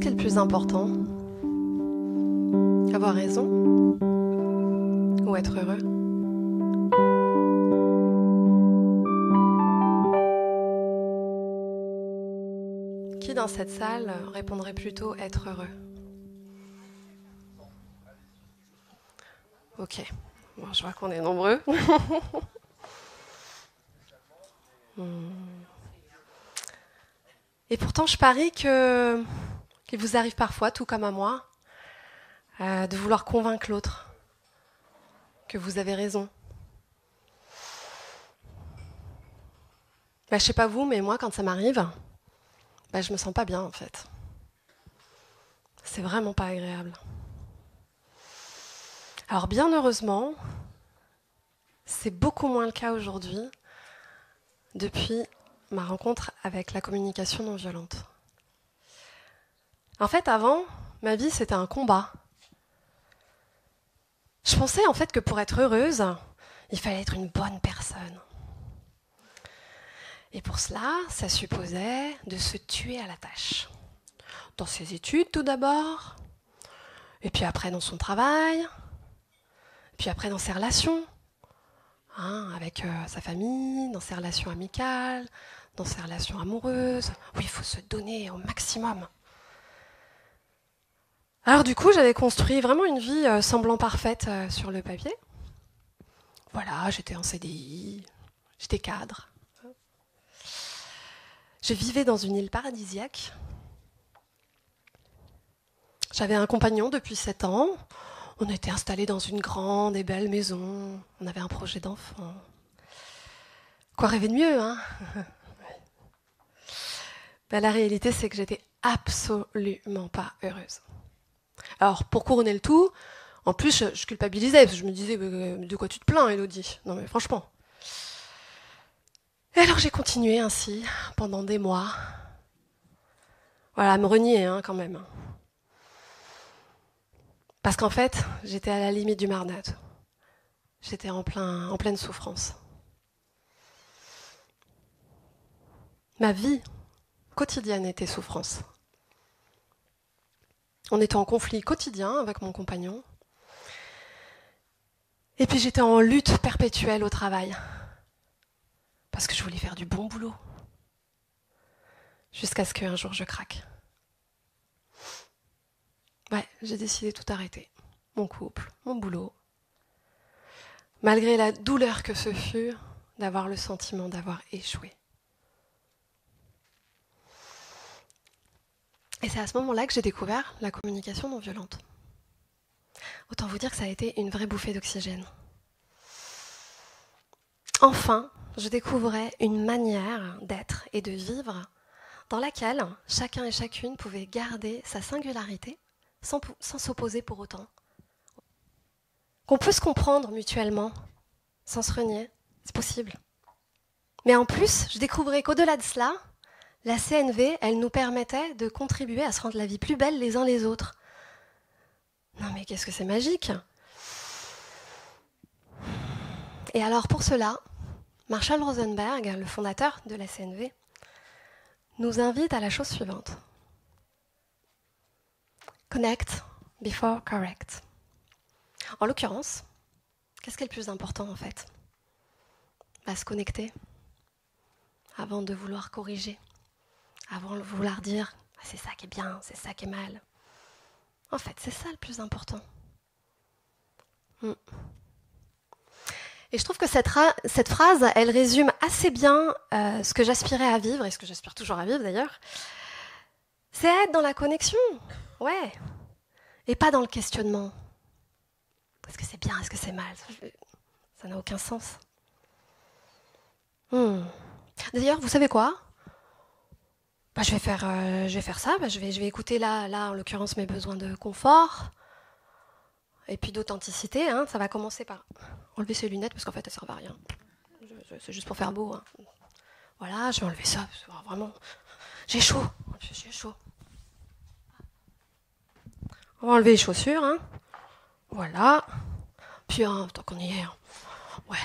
qui est le plus important? Avoir raison ou être heureux? Qui dans cette salle répondrait plutôt être heureux? Ok, bon, je vois qu'on est nombreux. Et pourtant, je parie qu'il vous arrive parfois, tout comme à moi, de vouloir convaincre l'autre que vous avez raison. Je sais pas vous, mais moi, quand ça m'arrive, je me sens pas bien en fait. C'est vraiment pas agréable. Alors bien heureusement, c'est beaucoup moins le cas aujourd'hui depuis ma rencontre avec la communication non violente. En fait, avant, ma vie, c'était un combat. Je pensais en fait que pour être heureuse, il fallait être une bonne personne. Et pour cela, ça supposait de se tuer à la tâche. Dans ses études tout d'abord, et puis après dans son travail, puis après dans ses relations, avec sa famille, dans ses relations amicales, dans ses relations amoureuses. Oui, il faut se donner au maximum. Alors du coup, j'avais construit vraiment une vie semblant parfaite sur le papier. Voilà, j'étais en CDI, j'étais cadre. Je vivais dans une île paradisiaque. J'avais un compagnon depuis 7 ans. On était installés dans une grande et belle maison. On avait un projet d'enfant. Quoi rêver de mieux, hein? La réalité, c'est que j'étais absolument pas heureuse. Alors, pour couronner le tout, en plus, je culpabilisais, parce que je me disais, de quoi tu te plains, Élodie? Non mais franchement. Et alors j'ai continué ainsi, pendant des mois. Voilà, à me renier, quand même. Parce qu'en fait, j'étais à la limite du marnade. J'étais en pleine souffrance. Ma vie quotidienne était souffrance. On était en conflit quotidien avec mon compagnon. Et puis j'étais en lutte perpétuelle au travail. Parce que je voulais faire du bon boulot. Jusqu'à ce qu'un jour je craque. Ouais, j'ai décidé de tout arrêter. Mon couple, mon boulot. Malgré la douleur que ce fut d'avoir le sentiment d'avoir échoué. Et c'est à ce moment-là que j'ai découvert la communication non violente. Autant vous dire que ça a été une vraie bouffée d'oxygène. Enfin, je découvrais une manière d'être et de vivre dans laquelle chacun et chacune pouvait garder sa singularité sans s'opposer pour autant. Qu'on peut se comprendre mutuellement, sans se renier, c'est possible. Mais en plus, je découvrais qu'au-delà de cela, la CNV, elle nous permettait de contribuer à se rendre la vie plus belle les uns les autres. Non mais qu'est-ce que c'est magique! Et alors pour cela, Marshall Rosenberg, le fondateur de la CNV, nous invite à la chose suivante. Connect before correct. En l'occurrence, qu'est-ce qui est le plus important en fait? Se connecter avant de vouloir corriger, avant de vouloir dire c'est ça qui est bien, c'est ça qui est mal. En fait, c'est ça le plus important. Et je trouve que cette phrase, elle résume assez bien ce que j'aspirais à vivre, et ce que j'aspire toujours à vivre d'ailleurs. C'est être dans la connexion, ouais, et pas dans le questionnement. Est-ce que c'est bien, est-ce que c'est mal? Ça n'a aucun sens. D'ailleurs, vous savez quoi? Je vais faire ça, je vais écouter là, en l'occurrence, mes besoins de confort, et puis d'authenticité. Ça va commencer par enlever ses lunettes, parce qu'en fait, elles ne servent à rien. C'est juste pour faire beau. Voilà, je vais enlever ça, parce que vraiment, j'ai chaud. On va enlever les chaussures, Voilà. Puis, tant qu'on y est, ouais.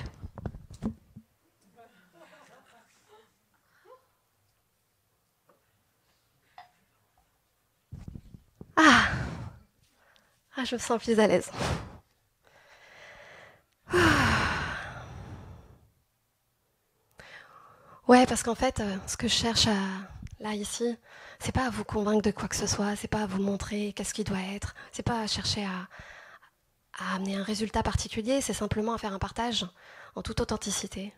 Ah, je me sens plus à l'aise. Ouais, parce qu'en fait, ce que je cherche là, ici, c'est pas à vous convaincre de quoi que ce soit, c'est pas à vous montrer qu'est-ce qui doit être, c'est pas à chercher à amener un résultat particulier, c'est simplement à faire un partage en toute authenticité.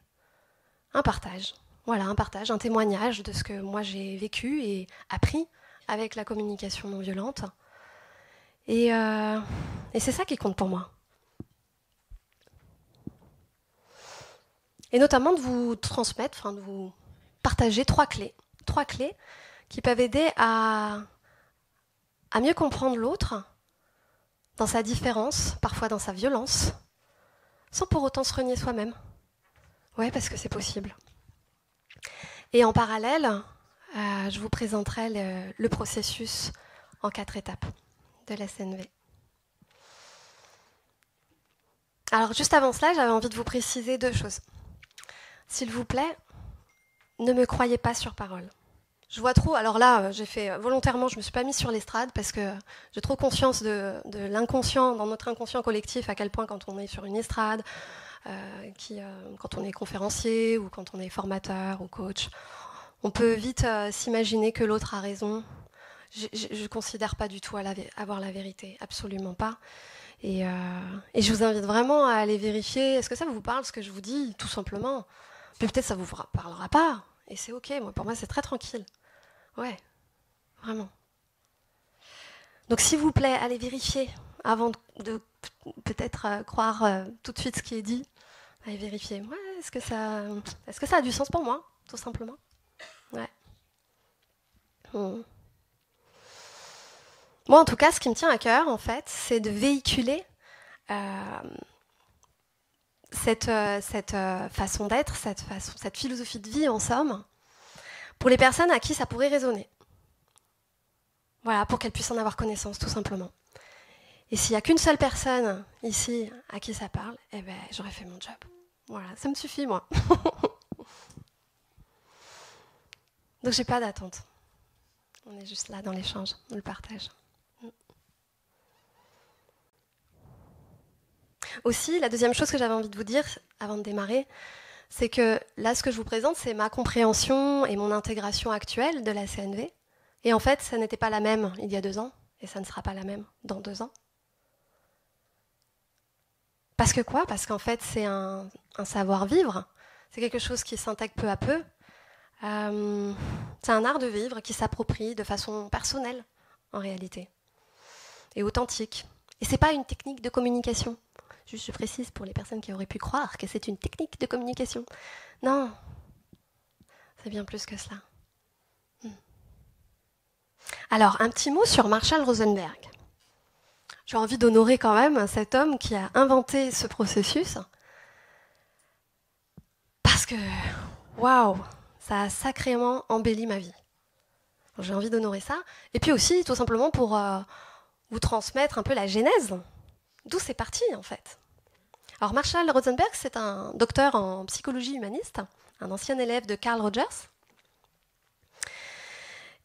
Un partage. Voilà, un partage, un témoignage de ce que moi j'ai vécu et appris avec la communication non violente. Et c'est ça qui compte pour moi. Et notamment de vous transmettre, enfin de vous partager trois clés qui peuvent aider à mieux comprendre l'autre dans sa différence, parfois dans sa violence, sans pour autant se renier soi-même. Ouais, parce que c'est possible. Et en parallèle, je vous présenterai le processus en 4 étapes de la CNV. Alors juste avant cela, j'avais envie de vous préciser 2 choses. S'il vous plaît, ne me croyez pas sur parole. Je vois trop, alors là, j'ai fait volontairement, je ne me suis pas mise sur l'estrade parce que j'ai trop conscience de l'inconscient, dans notre inconscient collectif, à quel point quand on est sur une estrade, quand on est conférencier ou quand on est formateur ou coach, on peut vite s'imaginer que l'autre a raison. Je ne considère pas du tout avoir la vérité, absolument pas. Et je vous invite vraiment à aller vérifier, est-ce que ça vous parle ce que je vous dis, tout simplement. Puis peut-être ça ne vous parlera pas, et c'est ok, pour moi c'est très tranquille. Ouais, vraiment. Donc s'il vous plaît, allez vérifier avant de peut-être croire tout de suite ce qui est dit. Allez vérifier. Ouais, est-ce que ça a du sens pour moi, tout simplement. Ouais. Moi, en tout cas, ce qui me tient à cœur, en fait, c'est de véhiculer cette façon d'être, cette philosophie de vie, en somme, pour les personnes à qui ça pourrait résonner. Voilà, pour qu'elles puissent en avoir connaissance, tout simplement. Et s'il n'y a qu'une seule personne ici à qui ça parle, eh ben, j'aurais fait mon job. Voilà, ça me suffit, moi. Donc, j'ai pas d'attente. On est juste là dans l'échange, dans le partage. Aussi, la deuxième chose que j'avais envie de vous dire avant de démarrer, c'est que là, ce que je vous présente, c'est ma compréhension et mon intégration actuelle de la CNV. Et en fait, ça n'était pas la même il y a 2 ans, et ça ne sera pas la même dans 2 ans. Parce que quoi ? Parce qu'en fait, c'est un savoir-vivre, c'est quelque chose qui s'intègre peu à peu. C'est un art de vivre qui s'approprie de façon personnelle, en réalité, et authentique. Et c'est pas une technique de communication. Juste, je précise pour les personnes qui auraient pu croire que c'est une technique de communication. Non, c'est bien plus que cela. Alors, un petit mot sur Marshall Rosenberg. J'ai envie d'honorer quand même cet homme qui a inventé ce processus. Parce que, waouh, ça a sacrément embelli ma vie. Donc, j'ai envie d'honorer ça. Et puis aussi, tout simplement, pour vous transmettre un peu la genèse. D'où c'est parti, en fait. Alors, Marshall Rosenberg, c'est un docteur en psychologie humaniste, un ancien élève de Carl Rogers.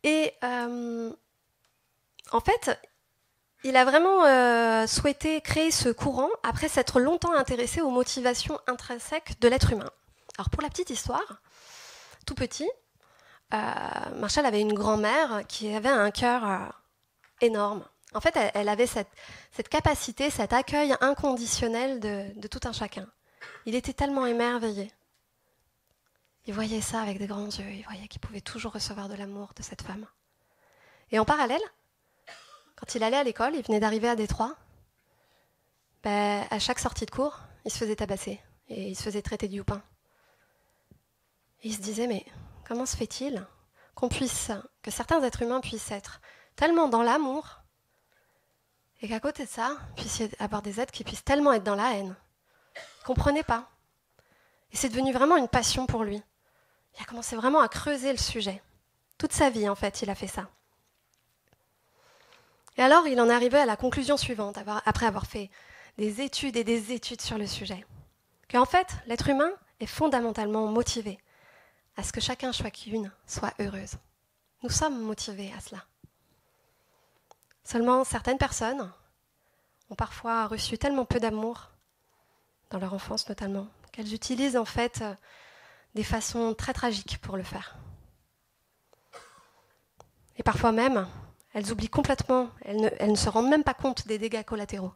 Et en fait, il a vraiment souhaité créer ce courant après s'être longtemps intéressé aux motivations intrinsèques de l'être humain. Alors, pour la petite histoire, tout petit, Marshall avait une grand-mère qui avait un cœur énorme. En fait, elle avait cette capacité, cet accueil inconditionnel de tout un chacun. Il était tellement émerveillé. Il voyait ça avec des grands yeux, il voyait qu'il pouvait toujours recevoir de l'amour de cette femme. Et en parallèle, quand il allait à l'école, il venait d'arriver à Détroit, à chaque sortie de cours, il se faisait tabasser et il se faisait traiter de youpin. Et il se disait, mais comment se fait-il que certains êtres humains puissent être tellement dans l'amour et qu'à côté de ça, puisse y avoir des êtres qui puissent tellement être dans la haine. Il ne comprenait pas. Et c'est devenu vraiment une passion pour lui. Il a commencé vraiment à creuser le sujet. Toute sa vie, en fait, il a fait ça. Et alors, il en est arrivé à la conclusion suivante, après avoir fait des études et des études sur le sujet, qu'en fait, l'être humain est fondamentalement motivé à ce que chacune soit heureuse. Nous sommes motivés à cela. Seulement, certaines personnes ont parfois reçu tellement peu d'amour, dans leur enfance notamment, qu'elles utilisent en fait des façons très tragiques pour le faire. Et parfois même, elles oublient complètement, elles ne se rendent même pas compte des dégâts collatéraux.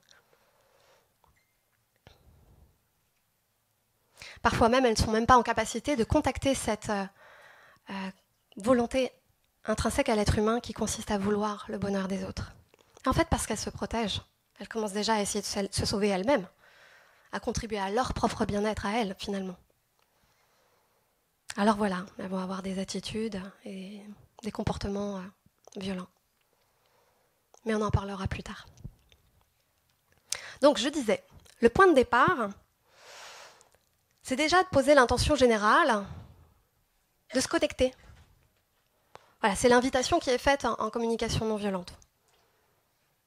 Parfois même, elles ne sont même pas en capacité de contacter cette volonté intrinsèque à l'être humain qui consiste à vouloir le bonheur des autres. Et en fait, parce qu'elles se protègent, elles commencent déjà à essayer de se sauver elles-mêmes, à contribuer à leur propre bien-être à elles, finalement. Alors voilà, elles vont avoir des attitudes et des comportements violents. Mais on en parlera plus tard. Donc je disais, le point de départ, c'est déjà de poser l'intention générale de se connecter. Voilà, c'est l'invitation qui est faite en communication non violente.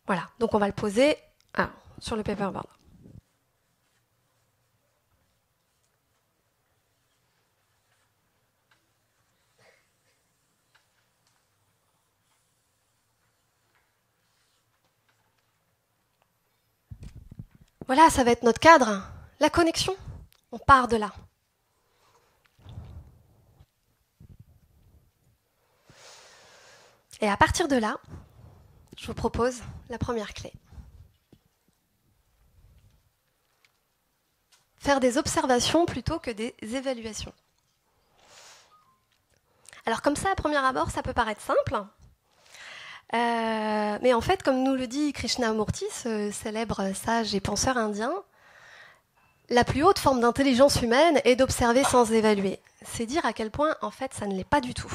Voilà, donc on va le poser sur le paperboard. Voilà, ça va être notre cadre, la connexion. On part de là. Et à partir de là, je vous propose la première clé. Faire des observations plutôt que des évaluations. Alors comme ça, à premier abord, ça peut paraître simple. Mais en fait, comme nous le dit Krishnamurti, ce célèbre sage et penseur indien, la plus haute forme d'intelligence humaine est d'observer sans évaluer. C'est dire à quel point, en fait, ça ne l'est pas du tout.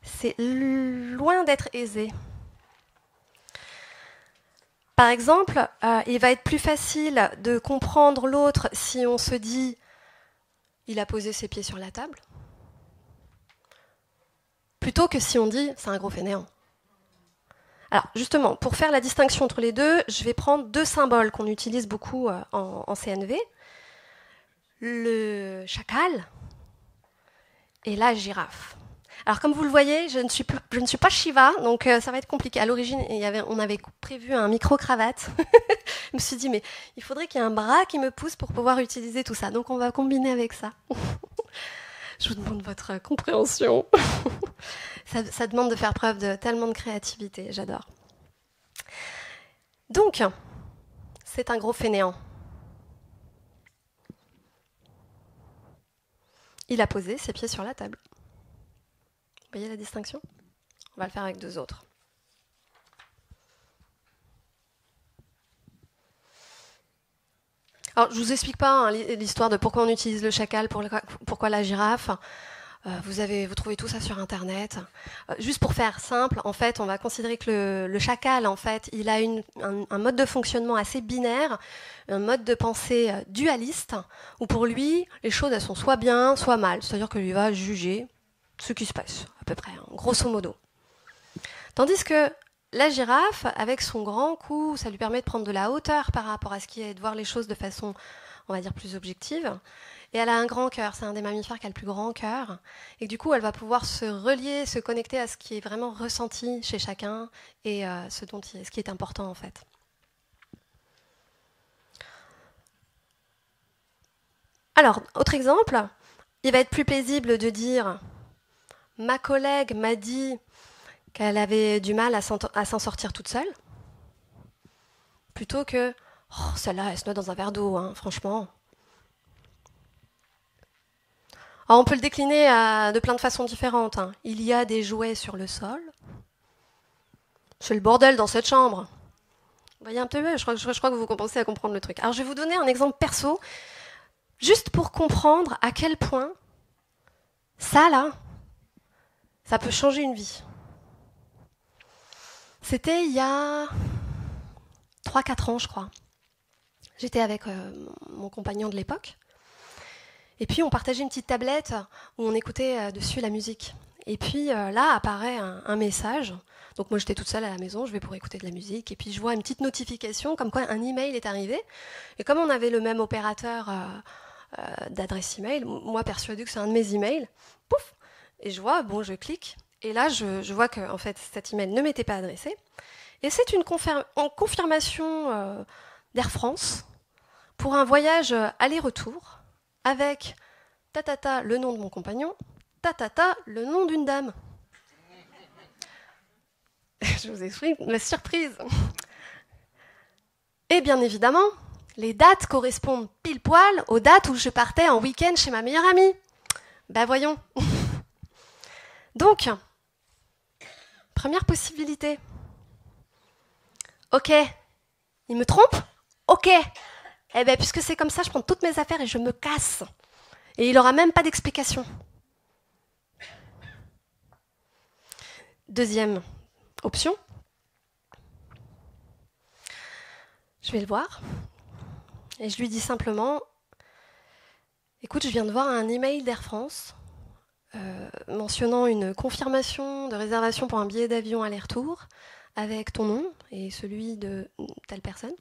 C'est loin d'être aisé. Par exemple, il va être plus facile de comprendre l'autre si on se dit « il a posé ses pieds sur la table », plutôt que si on dit « c'est un gros fainéant ». Alors justement, pour faire la distinction entre les deux, je vais prendre deux symboles qu'on utilise beaucoup en CNV. Le chacal et la girafe. Alors comme vous le voyez, je ne suis pas Shiva, donc ça va être compliqué. À l'origine, on avait prévu un micro-cravate. Je me suis dit, mais il faudrait qu'il y ait un bras qui me pousse pour pouvoir utiliser tout ça. Donc on va combiner avec ça. Je vous demande votre compréhension. Ça demande de faire preuve de tellement de créativité, j'adore. Donc, c'est un gros fainéant. Il a posé ses pieds sur la table. Vous voyez la distinction ? On va le faire avec deux autres. Alors, je ne vous explique pas l'histoire de pourquoi on utilise le chacal, pourquoi la girafe. Vous trouvez tout ça sur Internet. Juste pour faire simple, en fait, on va considérer que le chacal, en fait, il a un mode de fonctionnement assez binaire, un mode de pensée dualiste, où pour lui, les choses, elles sont soit bien, soit mal. C'est-à-dire que lui va juger ce qui se passe, à peu près, grosso modo. Tandis que la girafe, avec son grand cou, ça lui permet de prendre de la hauteur par rapport à ce qui est, de voir les choses de façon, on va dire, plus objective. Et elle a un grand cœur, c'est un des mammifères qui a le plus grand cœur. Et du coup, elle va pouvoir se relier, se connecter à ce qui est vraiment ressenti chez chacun et ce qui est important en fait. Alors, autre exemple, il va être plus paisible de dire « ma collègue m'a dit qu'elle avait du mal à s'en sortir toute seule », plutôt que « oh, celle-là, elle se noie dans un verre d'eau, hein, franchement ». Alors, on peut le décliner de plein de façons différentes. Hein. Il y a des jouets sur le sol. C'est le bordel dans cette chambre. Vous voyez un peu, je crois que vous commencez à comprendre le truc. Alors, je vais vous donner un exemple perso, juste pour comprendre à quel point ça peut changer une vie. C'était il y a 3-4 ans, je crois. J'étais avec mon compagnon de l'époque. Et puis, on partageait une petite tablette où on écoutait dessus la musique. Et puis, là, apparaît un message. Donc, moi, j'étais toute seule à la maison, je vais pour écouter de la musique. Et puis, je vois une petite notification comme quoi un email est arrivé. Et comme on avait le même opérateur d'adresse email, moi, persuadée que c'est un de mes emails, pouf, et je vois, je clique. Et là, je vois que en fait, cet email ne m'était pas adressé. Et c'est une confirmation d'Air France pour un voyage aller-retour avec tatata le nom de mon compagnon, tatata le nom d'une dame. Je vous explique ma surprise. Et bien évidemment, les dates correspondent pile poil aux dates où je partais en week-end chez ma meilleure amie. Ben voyons. Donc, première possibilité. Ok, il me trompe? Ok. Eh bien, puisque c'est comme ça, je prends toutes mes affaires et je me casse. Et il n'aura même pas d'explication. Deuxième option. Je vais le voir. Et je lui dis simplement, écoute, je viens de voir un email d'Air France mentionnant une confirmation de réservation pour un billet d'avion aller-retour avec ton nom et celui de telle personne.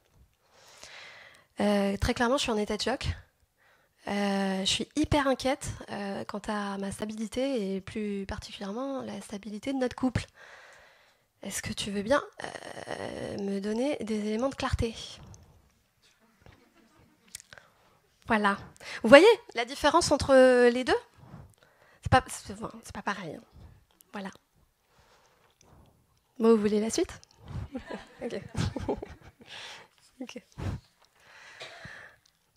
Très clairement, je suis en état de choc. Je suis hyper inquiète quant à ma stabilité et plus particulièrement la stabilité de notre couple. Est-ce que tu veux bien me donner des éléments de clarté ? Voilà. Vous voyez la différence entre les deux ? C'est pas pareil. Hein. Voilà. Bon, vous voulez la suite ? Ok. Ok.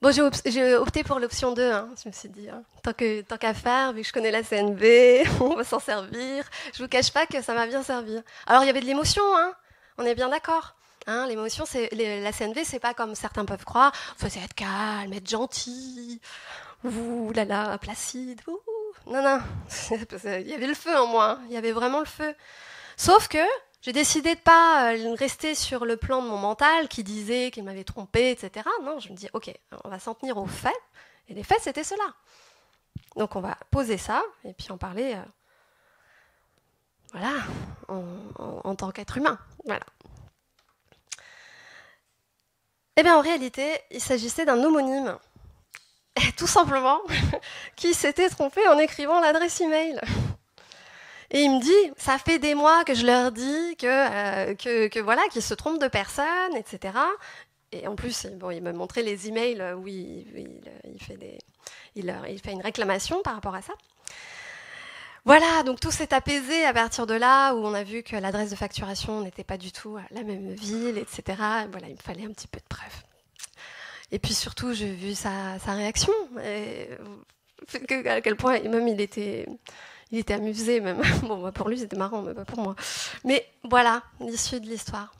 Bon, j'ai opté pour l'option 2. Hein. Je me suis dit, hein, tant qu'à faire, vu que je connais la CNV, on va s'en servir. Je vous cache pas que ça m'a bien servi. Alors, il y avait de l'émotion, hein. On est bien d'accord. Hein, l'émotion, la CNV, c'est pas comme certains peuvent croire. Faut être calme, être gentil. Ouh là là, placide. Ouh. Non, non. Il y avait le feu en moi. Hein. Il y avait vraiment le feu. Sauf que j'ai décidé de ne pas rester sur le plan de mon mental qui disait qu'il m'avait trompé, etc. Non, je me dis, ok, on va s'en tenir aux faits. Et les faits, c'était cela. Donc on va poser ça et puis en parler, voilà, en tant qu'être humain. Voilà. Eh bien, en réalité, il s'agissait d'un homonyme, tout simplement, qui s'était trompé en écrivant l'adresse email. Et il me dit, ça fait des mois que je leur dis que voilà, qu'ils se trompent de personne, etc. Et en plus, bon, il m'a montré les emails où il fait une réclamation par rapport à ça. Voilà, donc tout s'est apaisé à partir de là, où on a vu que l'adresse de facturation n'était pas du tout la même ville, etc. Et voilà, il me fallait un petit peu de preuves. Et puis surtout, j'ai vu sa réaction, et à quel point même il était amusé, même. Bon, pour lui, c'était marrant, mais pas pour moi. Mais voilà, l'issue de l'histoire.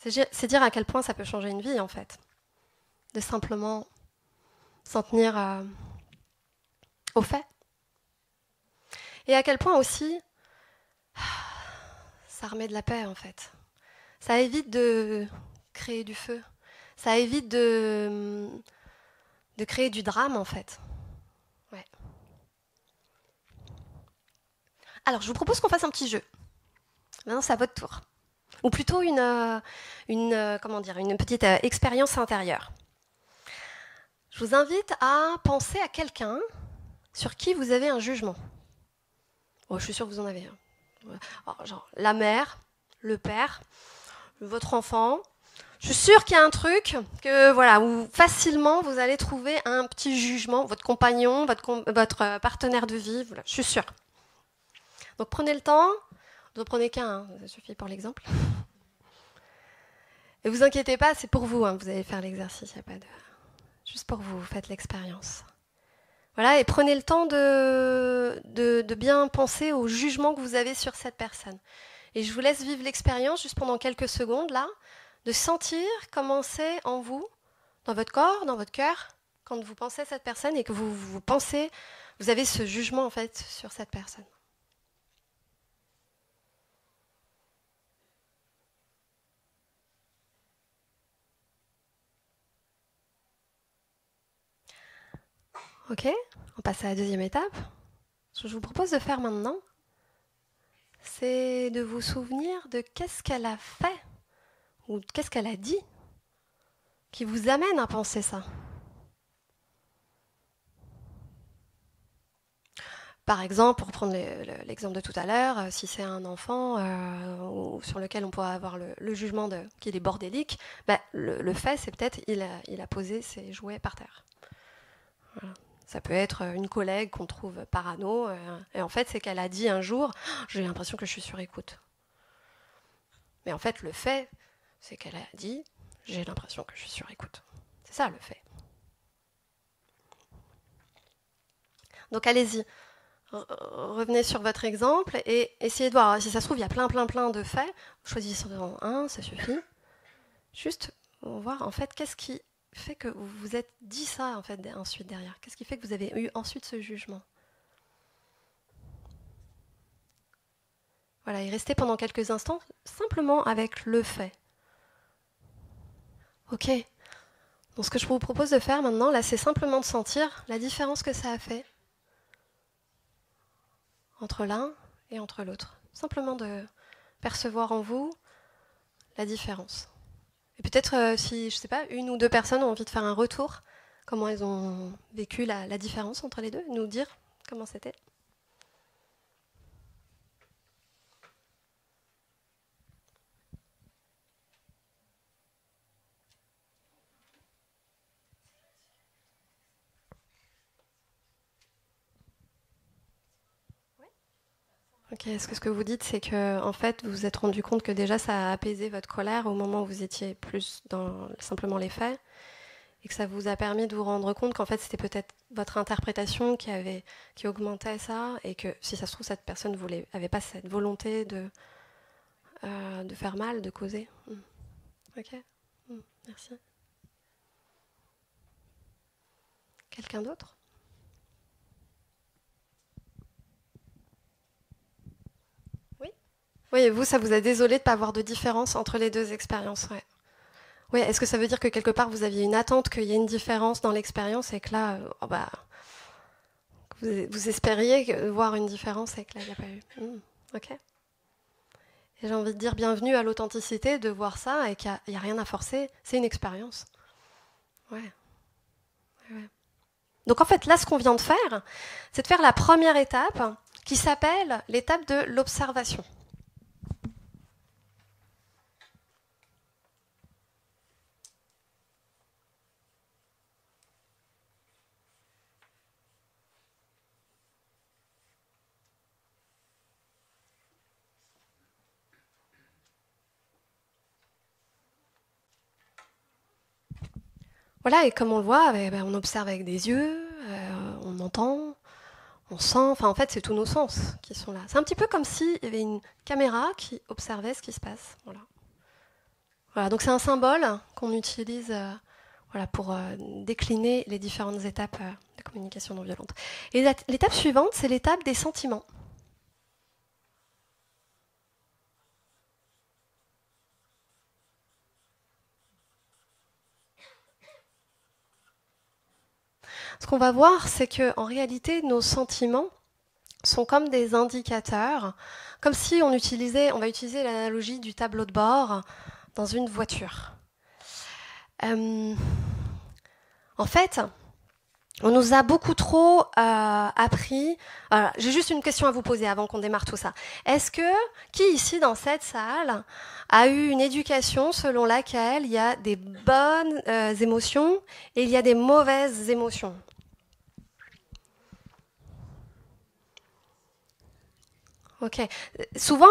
C'est dire à quel point ça peut changer une vie, en fait. De simplement s'en tenir aux faits. Et à quel point aussi, ça remet de la paix, en fait. Ça évite de créer du feu. Ça évite de créer du drame, en fait. Ouais. Alors, je vous propose qu'on fasse un petit jeu. Maintenant, c'est à votre tour. Ou plutôt une petite expérience intérieure. Je vous invite à penser à quelqu'un sur qui vous avez un jugement. Oh, je suis sûre que vous en avez un. Alors, genre la mère, le père, votre enfant. Je suis sûre qu'il y a un truc que voilà, où facilement vous allez trouver un petit jugement, votre compagnon, votre partenaire de vie. Voilà, je suis sûre. Donc prenez le temps. Vous prenez qu'un, hein, ça suffit pour l'exemple. Et vous inquiétez pas, c'est pour vous, hein, vous allez faire l'exercice, il n'y a pas de... Juste pour vous, faites l'expérience. Voilà, et prenez le temps de bien penser au jugement que vous avez sur cette personne. Et je vous laisse vivre l'expérience juste pendant quelques secondes, là, de sentir comment c'est en vous, dans votre corps, dans votre cœur, quand vous pensez à cette personne et que vous pensez, vous avez ce jugement, en fait, sur cette personne. Ok, on passe à la deuxième étape. Ce que je vous propose de faire maintenant, c'est de vous souvenir de qu'est-ce qu'elle a fait ou qu'est-ce qu'elle a dit qui vous amène à penser ça. Par exemple, pour prendre l'exemple de tout à l'heure, si c'est un enfant sur lequel on pourrait avoir le jugement qu'il est bordélique, bah, le fait, c'est peut-être il a posé ses jouets par terre. Voilà. Ça peut être une collègue qu'on trouve parano, et en fait, c'est qu'elle a dit un jour « j'ai l'impression que je suis sur écoute ». Mais en fait, le fait, c'est qu'elle a dit « j'ai l'impression que je suis sur écoute ». C'est ça, le fait. Donc, allez-y. Revenez sur votre exemple et essayez de voir. Si ça se trouve, il y a plein de faits. Choisissez-en un, ça suffit. Juste voir, en fait, qu'est-ce qui fait que vous vous êtes dit ça, en fait, ensuite derrière. Qu'est-ce qui fait que vous avez eu ensuite ce jugement? Voilà, et restez pendant quelques instants simplement avec le fait. Ok. Donc ce que je vous propose de faire maintenant, là, c'est simplement de sentir la différence que ça a fait entre l'un et entre l'autre. Simplement de percevoir en vous la différence. Et peut-être si, je sais pas, une ou deux personnes ont envie de faire un retour, comment elles ont vécu la différence entre les deux, nous dire comment c'était. Ok, est-ce que ce que vous dites, c'est que en fait, vous vous êtes rendu compte que déjà ça a apaisé votre colère au moment où vous étiez plus dans simplement les faits, et que ça vous a permis de vous rendre compte qu'en fait c'était peut-être votre interprétation qui augmentait ça, et que si ça se trouve cette personne avait pas cette volonté de faire mal, de causer. Ok, merci. Quelqu'un d'autre? Oui. Oui, et vous, ça vous a désolé de ne pas avoir de différence entre les deux expériences, ouais. Oui, est-ce que ça veut dire que quelque part vous aviez une attente qu'il y ait une différence dans l'expérience et que là, vous espériez voir une différence et que là, il n'y a pas eu. Ok. Et j'ai envie de dire bienvenue à l'authenticité, de voir ça et qu'il n'y a rien à forcer. C'est une expérience. Ouais. Ouais. Donc en fait, là, ce qu'on vient de faire, c'est de faire la première étape qui s'appelle l'étape de l'observation. Voilà, et comme on le voit, on observe avec des yeux, on entend, on sent, enfin en fait c'est tous nos sens qui sont là. C'est un petit peu comme s'il y avait une caméra qui observait ce qui se passe. Voilà, voilà, donc c'est un symbole qu'on utilise pour décliner les différentes étapes de communication non violente. Et l'étape suivante, c'est l'étape des sentiments. Ce qu'on va voir, c'est qu'en réalité, nos sentiments sont comme des indicateurs, comme si on va utiliser l'analogie du tableau de bord dans une voiture. En fait, on nous a beaucoup trop appris. J'ai juste une question à vous poser avant qu'on démarre tout ça. Qui ici dans cette salle a eu une éducation selon laquelle il y a des bonnes émotions et il y a des mauvaises émotions? Ok. Souvent,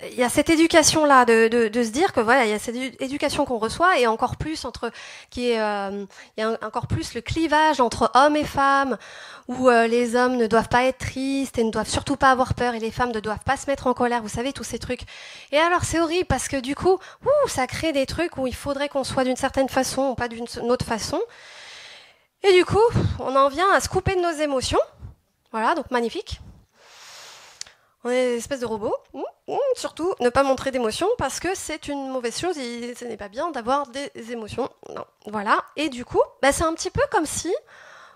il y a cette éducation-là de se dire que voilà, il y a cette éducation qu'on reçoit et encore plus il y a encore plus le clivage entre hommes et femmes, où les hommes ne doivent pas être tristes et ne doivent surtout pas avoir peur et les femmes ne doivent pas se mettre en colère. Vous savez tous ces trucs. Et alors c'est horrible parce que du coup, ça crée des trucs où il faudrait qu'on soit d'une certaine façon ou pas d'une autre façon. Et du coup, on en vient à se couper de nos émotions. Voilà, donc magnifique. On est des espèces de robots. Surtout, ne pas montrer d'émotions parce que c'est une mauvaise chose et ce n'est pas bien d'avoir des émotions. Non, voilà. Et du coup, c'est un petit peu comme si,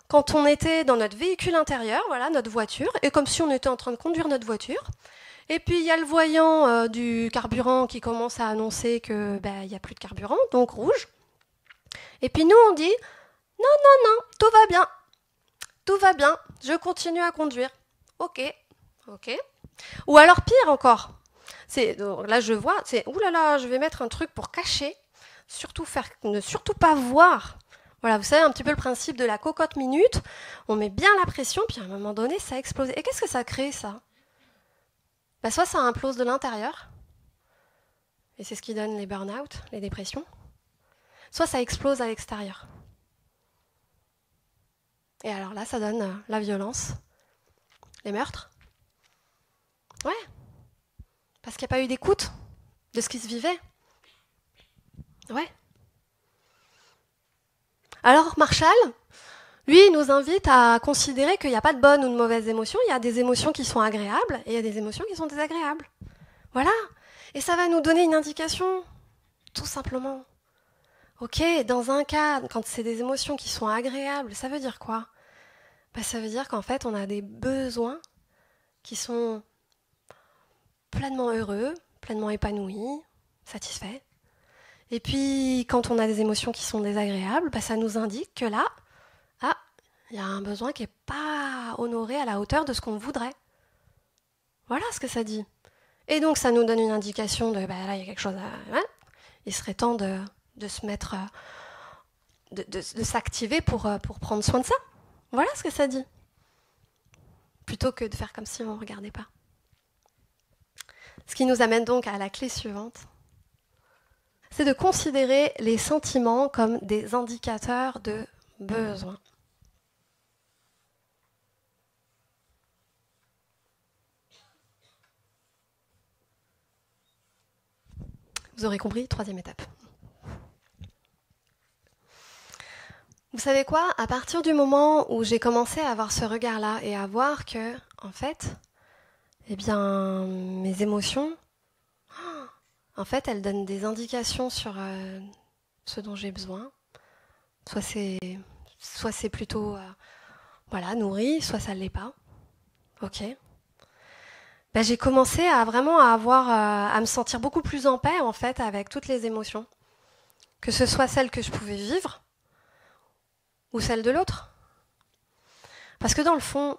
quand on était dans notre véhicule intérieur, voilà, notre voiture, et comme si on était en train de conduire notre voiture, et puis il y a le voyant du carburant qui commence à annoncer que il y a plus de carburant, donc rouge. Et puis nous, on dit non, tout va bien, je continue à conduire. ok, ok. Ou alors pire encore. Donc là je vois, c'est oulala, je vais mettre un truc pour cacher, ne surtout pas voir. Voilà, vous savez un petit peu le principe de la cocotte minute. On met bien la pression, puis à un moment donné, ça explose. Et qu'est-ce que ça crée, ça? Soit ça implose de l'intérieur, et c'est ce qui donne les burn-out, les dépressions. Soit ça explose à l'extérieur. Et alors là, ça donne la violence, les meurtres. Ouais, parce qu'il n'y a pas eu d'écoute de ce qui se vivait. Ouais. Alors Marshall, lui, il nous invite à considérer qu'il n'y a pas de bonnes ou de mauvaises émotions, il y a des émotions qui sont agréables et il y a des émotions qui sont désagréables. Voilà. Et ça va nous donner une indication, tout simplement. Ok, dans un cas, quand c'est des émotions qui sont agréables, ça veut dire quoi? Ça veut dire qu'en fait, on a des besoins qui sont pleinement heureux, pleinement épanouis, satisfaits. Et puis, quand on a des émotions qui sont désagréables, ça nous indique que là, il y a un besoin qui n'est pas honoré à la hauteur de ce qu'on voudrait. Voilà ce que ça dit. Et donc, ça nous donne une indication de, là, il y a quelque chose à... Ouais, il serait temps de se mettre... de s'activer pour prendre soin de ça. Voilà ce que ça dit. Plutôt que de faire comme si on ne regardait pas. Ce qui nous amène donc à la clé suivante. C'est de considérer les sentiments comme des indicateurs de besoin. Vous aurez compris, troisième étape. Vous savez quoi? À partir du moment où j'ai commencé à avoir ce regard-là et à voir que, en fait, mes émotions, en fait, elles donnent des indications sur ce dont j'ai besoin. Soit c'est plutôt nourri, soit ça ne l'est pas. Ok. J'ai commencé à vraiment à me sentir beaucoup plus en paix, en fait, avec toutes les émotions. Que ce soit celles que je pouvais vivre, ou celle de l'autre. Parce que dans le fond,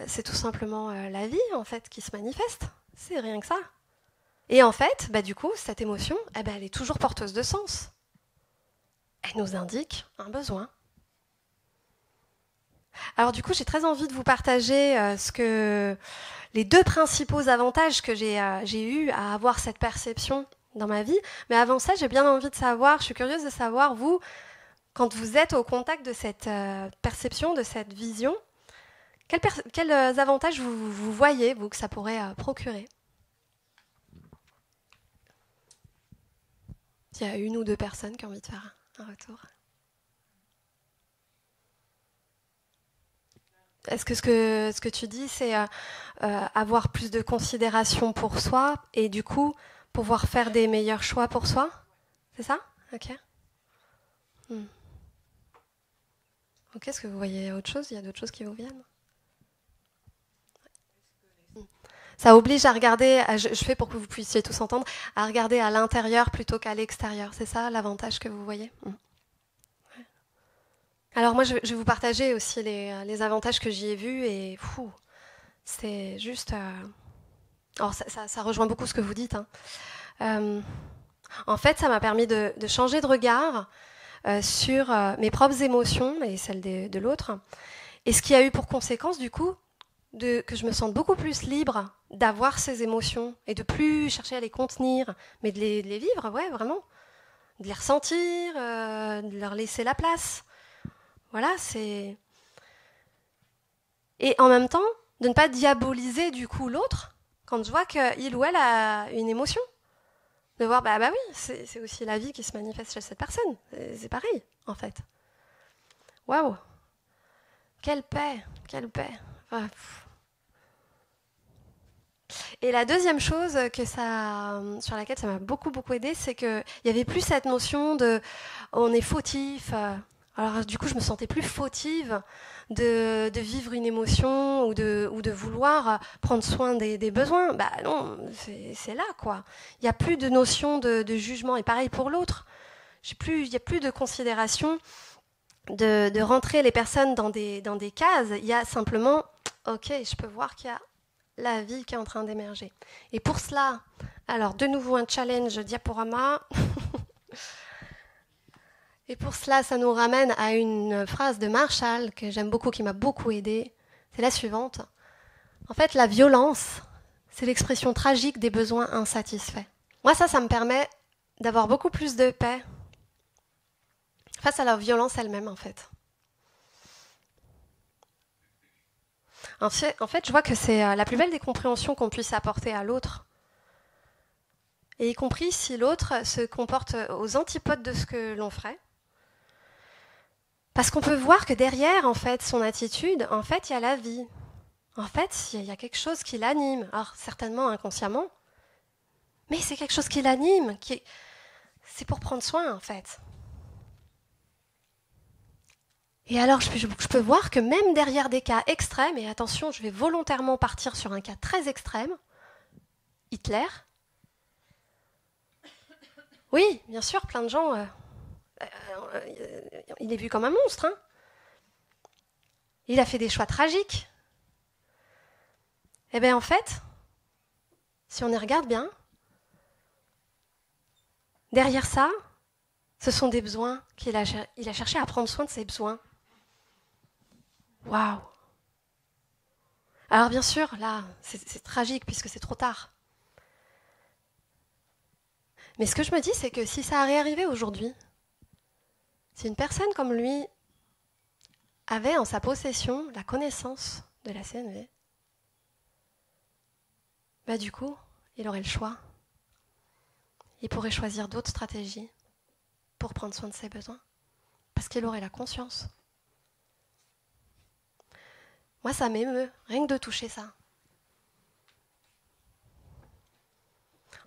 c'est tout simplement la vie, en fait, qui se manifeste. C'est rien que ça. Et en fait, du coup, cette émotion, elle est toujours porteuse de sens. Elle nous indique un besoin. Alors du coup, j'ai très envie de vous partager les deux principaux avantages que j'ai eu à avoir cette perception dans ma vie. Mais avant ça, j'ai bien envie de savoir, je suis curieuse de savoir, vous, quand vous êtes au contact de cette perception, de cette vision, quels avantages vous voyez, vous, que ça pourrait procurer? S'il y a une ou deux personnes qui ont envie de faire un retour. Est-ce que ce que tu dis, c'est avoir plus de considération pour soi et du coup, pouvoir faire des meilleurs choix pour soi? C'est ça? Ok. Ok, est-ce que vous voyez autre chose? Il y a d'autres choses qui vous viennent? Ça oblige à regarder, je fais pour que vous puissiez tous entendre, à regarder à l'intérieur plutôt qu'à l'extérieur. C'est ça l'avantage que vous voyez? Alors moi, je vais vous partager aussi les avantages que j'y ai vus et c'est juste... Alors ça rejoint beaucoup ce que vous dites. En fait, ça m'a permis de changer de regard sur mes propres émotions et celles de l'autre. Et ce qui a eu pour conséquence, du coup, que je me sente beaucoup plus libre d'avoir ces émotions et de plus chercher à les contenir, mais de les vivre, ouais, vraiment. De les ressentir, de leur laisser la place. Voilà, c'est... Et en même temps, de ne pas diaboliser du coup l'autre quand je vois qu'il ou elle a une émotion. De voir, oui, c'est aussi la vie qui se manifeste chez cette personne. C'est pareil, en fait. Waouh! Quelle paix! Quelle paix! Enfin, et la deuxième chose sur laquelle ça m'a beaucoup, beaucoup aidé, c'est qu'il n'y avait plus cette notion de on est fautif. Alors du coup, je me sentais plus fautive de vivre une émotion ou de vouloir prendre soin des besoins. Non, c'est là, quoi. Il n'y a plus de notion de jugement. Et pareil pour l'autre. Il n'y a plus de considération de rentrer les personnes dans des cases. Il y a simplement ok, je peux voir qu'il y a la vie qui est en train d'émerger. Et pour cela, alors de nouveau un challenge diaporama. Et pour cela, ça nous ramène à une phrase de Marshall que j'aime beaucoup, qui m'a beaucoup aidée. C'est la suivante. En fait, la violence, c'est l'expression tragique des besoins insatisfaits. Moi, ça me permet d'avoir beaucoup plus de paix face à la violence elle-même, en fait. En fait, je vois que c'est la plus belle des compréhensions qu'on puisse apporter à l'autre. Et y compris si l'autre se comporte aux antipodes de ce que l'on ferait. Parce qu'on peut voir que derrière, en fait, son attitude, en fait, il y a la vie. En fait, il y a quelque chose qui l'anime. Alors, certainement inconsciemment. Mais c'est quelque chose qui l'anime. C'est pour prendre soin, en fait. Et alors, je peux voir que même derrière des cas extrêmes, et attention, je vais volontairement partir sur un cas très extrême, Hitler. Oui, bien sûr, plein de gens... il est vu comme un monstre. Hein. Il a fait des choix tragiques. Eh bien, en fait, si on y regarde bien, derrière ça, ce sont des besoins il a cherché à prendre soin de ses besoins. Waouh! Alors bien sûr, là, c'est tragique puisque c'est trop tard. Mais ce que je me dis, c'est que si ça réarrivait aujourd'hui, si une personne comme lui avait en sa possession la connaissance de la CNV, bah du coup, il aurait le choix. Il pourrait choisir d'autres stratégies pour prendre soin de ses besoins, parce qu'il aurait la conscience. Moi, ça m'émeut, rien que de toucher ça.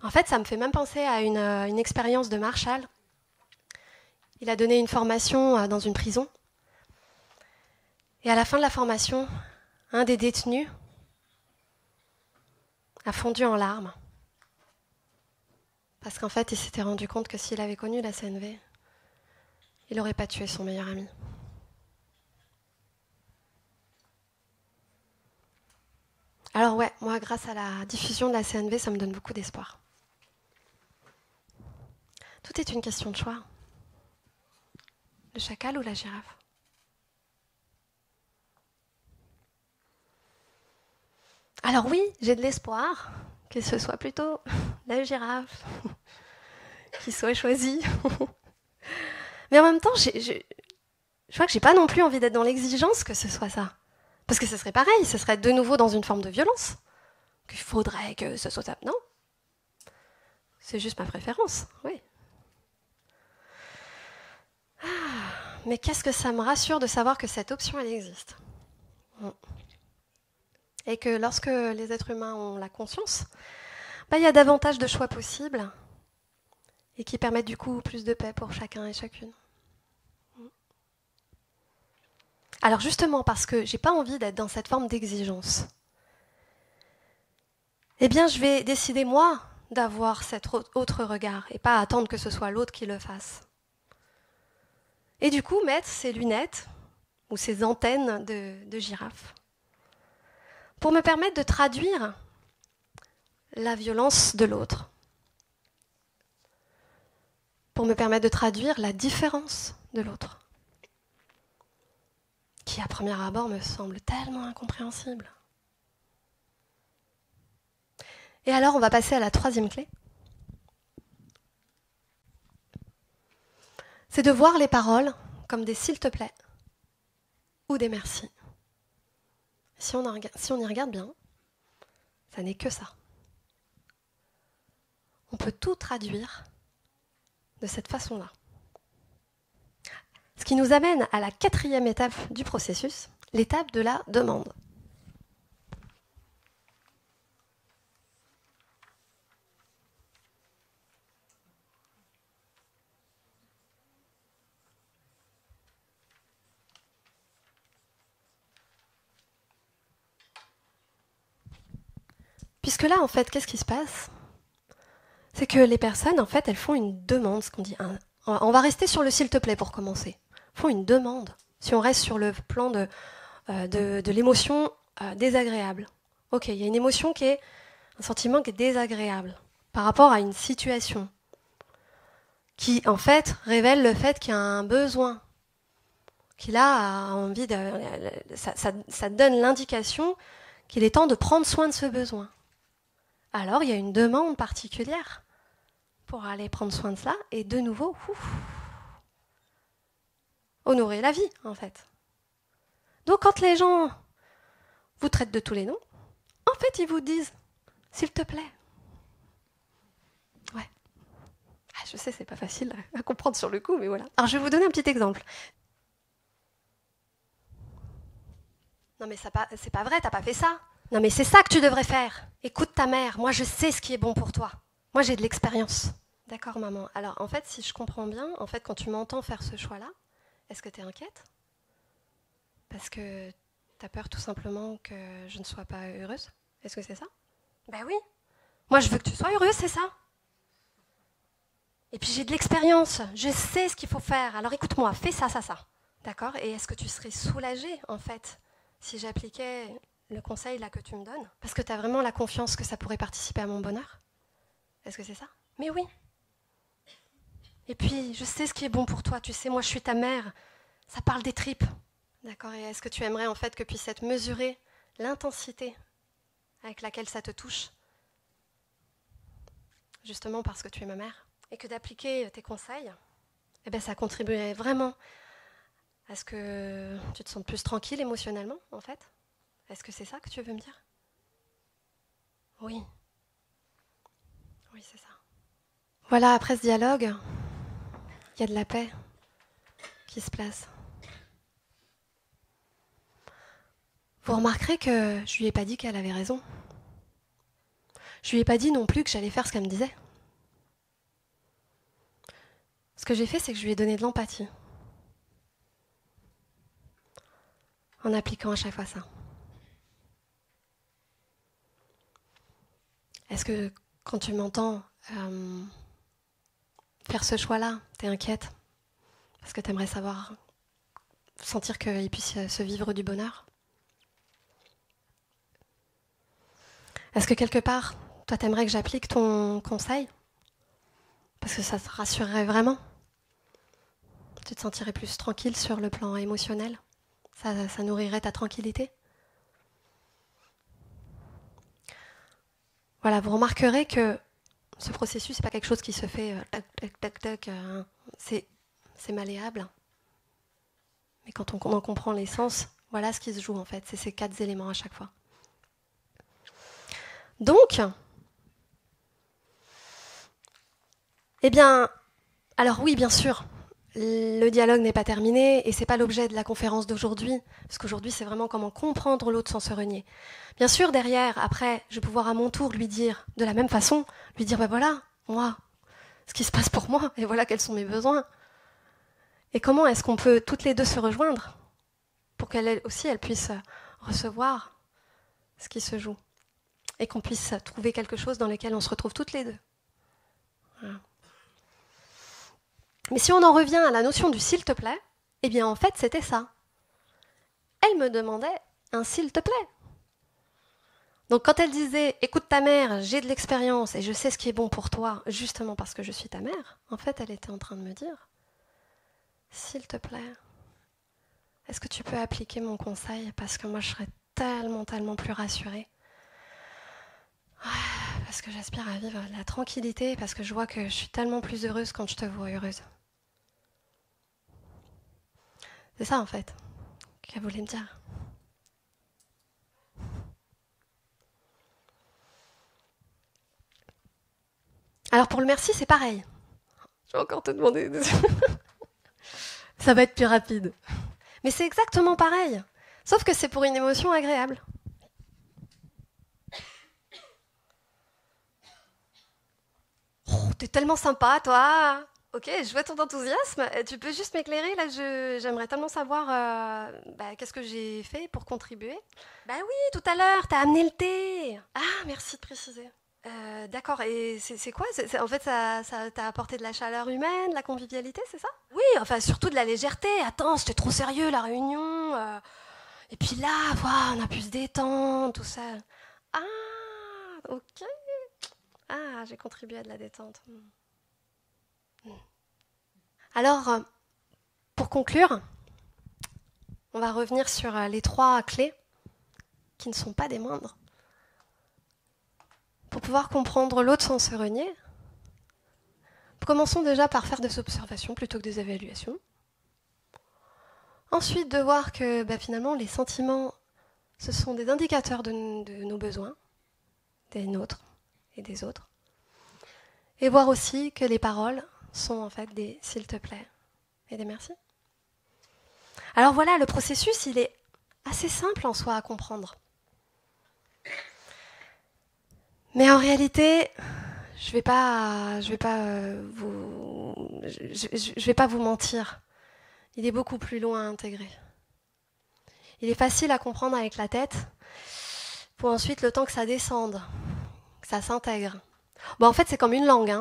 En fait, ça me fait même penser à une expérience de Marshall. Il a donné une formation dans une prison. Et à la fin de la formation, un des détenus a fondu en larmes. Parce qu'en fait, il s'était rendu compte que s'il avait connu la CNV, il n'aurait pas tué son meilleur ami. Alors ouais, moi, grâce à la diffusion de la CNV, ça me donne beaucoup d'espoir. Tout est une question de choix. Le chacal ou la girafe? Alors oui, j'ai de l'espoir que ce soit plutôt la girafe qui soit choisie. Mais en même temps, je crois que j'ai pas non plus envie d'être dans l'exigence que ce soit ça. Parce que ce serait pareil, ce serait de nouveau dans une forme de violence. Qu'il faudrait que ce soit ça. Non. C'est juste ma préférence, oui. Mais qu'est-ce que ça me rassure de savoir que cette option, elle existe. Et que lorsque les êtres humains ont la conscience, il y a davantage de choix possibles et qui permettent du coup plus de paix pour chacun et chacune. Alors justement, parce que j'ai pas envie d'être dans cette forme d'exigence, eh bien je vais décider moi d'avoir cet autre regard et pas attendre que ce soit l'autre qui le fasse. Et du coup, mettre ces lunettes ou ces antennes de girafe pour me permettre de traduire la violence de l'autre, pour me permettre de traduire la différence de l'autre, qui à premier abord me semble tellement incompréhensible. Et alors, on va passer à la troisième clé. C'est de voir les paroles comme des s'il te plaît ou des merci. Si on y regarde bien, ça n'est que ça. On peut tout traduire de cette façon-là. Ce qui nous amène à la 4e étape du processus, l'étape de la demande. Puisque là, en fait, qu'est-ce qui se passe? C'est que les personnes, en fait, elles font une demande, ce qu'on dit. On va rester sur le s'il te plaît pour commencer. Elles font une demande. Si on reste sur le plan de l'émotion, désagréable. Ok, il y a une émotion qui est un sentiment qui est désagréable par rapport à une situation qui, en fait, révèle le fait qu'il y a un besoin, qu'il a envie de... Ça donne l'indication qu'il est temps de prendre soin de ce besoin. Alors, il y a une demande particulière pour aller prendre soin de cela, et de nouveau, honorer la vie, en fait. Donc, quand les gens vous traitent de tous les noms, en fait, ils vous disent « s'il te plaît ». Ouais. Ah, je sais, c'est pas facile à comprendre sur le coup, mais voilà. Alors, je vais vous donner un petit exemple. Non, mais c'est pas vrai, t'as pas fait ça. Non, mais c'est ça que tu devrais faire. Écoute ta mère, moi je sais ce qui est bon pour toi. Moi j'ai de l'expérience. D'accord, maman. Alors, en fait, si je comprends bien, en fait, quand tu m'entends faire ce choix-là, est-ce que t'es inquiète ? Parce que t'as peur tout simplement que je ne sois pas heureuse ? Est-ce que c'est ça ? Ben oui. Moi, je veux que tu sois heureuse, c'est ça. Et puis j'ai de l'expérience, je sais ce qu'il faut faire. Alors écoute-moi, fais ça, ça, ça. D'accord ? Et est-ce que tu serais soulagée, en fait, si j'appliquais le conseil là que tu me donnes ? Parce que tu as vraiment la confiance que ça pourrait participer à mon bonheur ? Est-ce que c'est ça ? Mais oui. Et puis, je sais ce qui est bon pour toi. Tu sais, moi, je suis ta mère. Ça parle des tripes. D'accord ? Et est-ce que tu aimerais, en fait, que puisse être mesurée l'intensité avec laquelle ça te touche ? Justement parce que tu es ma mère. Et que d'appliquer tes conseils, eh bien, ça contribuerait vraiment à ce que tu te sentes plus tranquille émotionnellement, en fait. Est-ce que c'est ça que tu veux me dire ? Oui. Oui, c'est ça. Voilà, après ce dialogue, il y a de la paix qui se place. Vous remarquerez que je lui ai pas dit qu'elle avait raison. Je lui ai pas dit non plus que j'allais faire ce qu'elle me disait. Ce que j'ai fait, c'est que je lui ai donné de l'empathie. En appliquant à chaque fois ça. Est-ce que quand tu m'entends faire ce choix-là, t'es inquiète ? Parce que t'aimerais sentir qu'il puisse se vivre du bonheur ? Est-ce que quelque part, toi t'aimerais que j'applique ton conseil ? Parce que ça te rassurerait vraiment ? Tu te sentirais plus tranquille sur le plan émotionnel ? Ça nourrirait ta tranquillité ? Voilà, vous remarquerez que ce processus, c'est pas quelque chose qui se fait tac, tac, tac, tac. C'est malléable. Mais quand on en comprend l'essence, voilà ce qui se joue en fait. C'est ces 4 éléments à chaque fois. Donc, eh bien, alors oui, bien sûr, le dialogue n'est pas terminé et c'est pas l'objet de la conférence d'aujourd'hui, parce qu'aujourd'hui c'est vraiment comment comprendre l'autre sans se renier. Bien sûr, derrière, après, je vais pouvoir à mon tour lui dire, de la même façon, lui dire, ben voilà, moi, ce qui se passe pour moi, et voilà quels sont mes besoins. Et comment est-ce qu'on peut toutes les deux se rejoindre pour qu'elle aussi, elle puisse recevoir ce qui se joue et qu'on puisse trouver quelque chose dans lequel on se retrouve toutes les deux. Voilà. Mais si on en revient à la notion du s'il te plaît, eh bien en fait c'était ça. Elle me demandait un s'il te plaît. Donc quand elle disait « écoute ta mère, j'ai de l'expérience et je sais ce qui est bon pour toi, justement parce que je suis ta mère », en fait elle était en train de me dire « s'il te plaît, est-ce que tu peux appliquer mon conseil parce que moi je serais tellement, tellement plus rassurée. Parce que j'aspire à vivre la tranquillité, parce que je vois que je suis tellement plus heureuse quand je te vois heureuse. » C'est ça en fait qu'elle voulait me dire. Alors pour le merci, c'est pareil. Je vais encore te demander. Ça va être plus rapide. Mais c'est exactement pareil. Sauf que c'est pour une émotion agréable. Oh, t'es tellement sympa, toi. Ok, je vois ton enthousiasme. Tu peux juste m'éclairer là, j'aimerais tellement savoir qu'est-ce que j'ai fait pour contribuer. Bah oui, tout à l'heure, t'as amené le thé. Ah, merci de préciser. D'accord, et c'est quoi ? En fait, ça t'a apporté de la chaleur humaine, de la convivialité, c'est ça ? Oui, enfin, surtout de la légèreté. Attends, c'était trop sérieux, la réunion. Et puis là, voilà, on a pu se détendre, tout ça. Ah, ok. Ah, j'ai contribué à de la détente. Alors, pour conclure, on va revenir sur les 3 clés qui ne sont pas des moindres. Pour pouvoir comprendre l'autre sans se renier, commençons déjà par faire des observations plutôt que des évaluations. Ensuite, de voir que finalement, les sentiments, ce sont des indicateurs de nos besoins, des nôtres et des autres. Et voir aussi que les paroles sont en fait des « s'il te plaît » et des « merci ». Alors voilà, le processus, il est assez simple en soi à comprendre. Mais en réalité, je vais pas vous mentir. Il est beaucoup plus loin à intégrer. Il est facile à comprendre avec la tête, pour ensuite le temps que ça descende, que ça s'intègre. Bon, en fait, c'est comme une langue.